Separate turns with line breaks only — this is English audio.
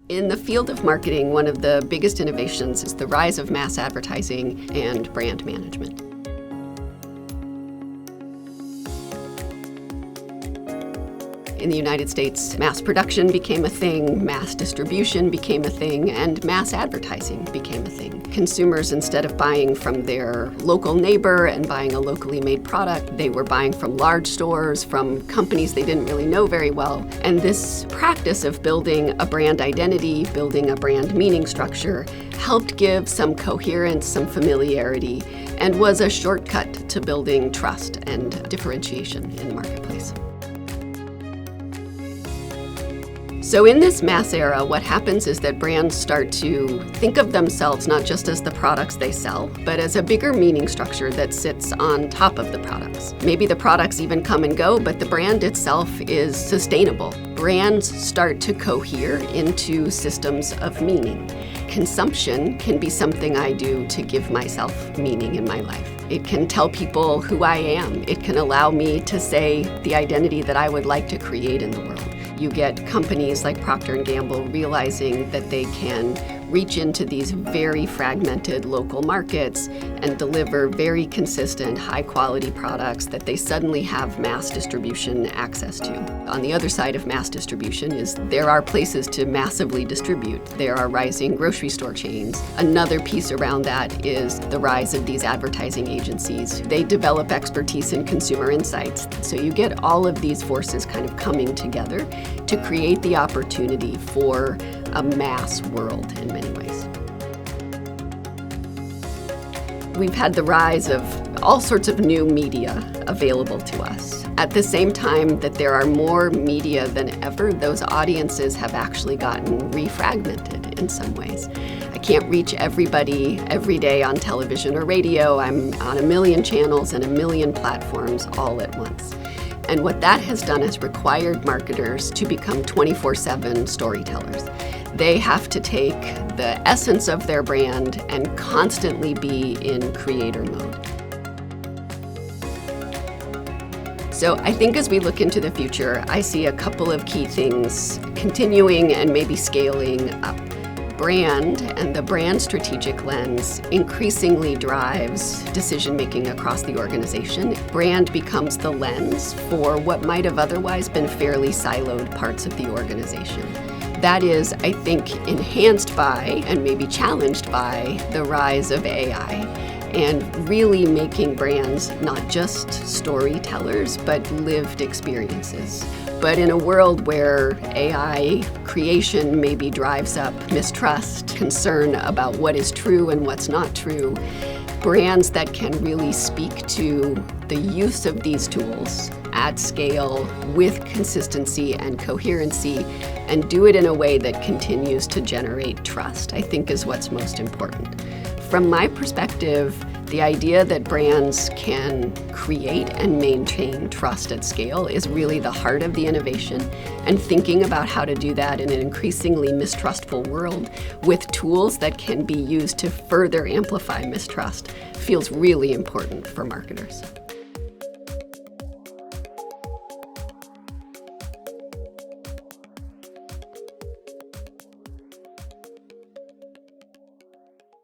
In the field of marketing, one of the biggest innovations is the rise of mass advertising and brand management. In the United States, mass production became a thing, mass distribution became a thing, and mass advertising became a thing. Consumers, instead of buying from their local neighbor and buying a locally made product, they were buying from large stores, from companies they didn't really know very well. And this practice of building a brand identity, building a brand meaning structure, helped give some coherence, some familiarity, and was a shortcut to building trust and differentiation in the marketplace. So in this mass era, what happens is that brands start to think of themselves not just as the products they sell, but as a bigger meaning structure that sits on top of the products. Maybe the products even come and go, but the brand itself is sustainable. Brands start to cohere into systems of meaning. Consumption can be something I do to give myself meaning in my life. It can tell people who I am. It can allow me to say the identity that I would like to create in the world. You get companies like Procter & Gamble realizing that they can reach into these very fragmented local markets and deliver very consistent, high-quality products that they suddenly have mass distribution access to. On the other side of mass distribution is there are places to massively distribute. There are rising grocery store chains. Another piece around that is the rise of these advertising agencies. They develop expertise in consumer insights. So you get all of these forces kind of coming together to create the opportunity for a mass world in many ways. We've had the rise of all sorts of new media available to us. At the same time that there are more media than ever, those audiences have actually gotten refragmented in some ways. I can't reach everybody every day on television or radio. I'm on a million channels and a million platforms all at once. And what that has done is required marketers to become 24/7 storytellers. They have to take the essence of their brand and constantly be in creator mode. So I think as we look into the future, I see a couple of key things continuing and maybe scaling up. Brand and the brand strategic lens increasingly drives decision-making across the organization. Brand becomes the lens for what might have otherwise been fairly siloed parts of the organization. That is, I think, enhanced by and maybe challenged by the rise of AI and really making brands not just storytellers, but lived experiences. But in a world where AI creation maybe drives up mistrust, concern about what is true and what's not true, brands that can really speak to the use of these tools at scale with consistency and coherency and do it in a way that continues to generate trust, I think is what's most important. From my perspective, the idea that brands can create and maintain trust at scale is really the heart of the innovation, and thinking about how to do that in an increasingly mistrustful world with tools that can be used to further amplify mistrust feels really important for marketers.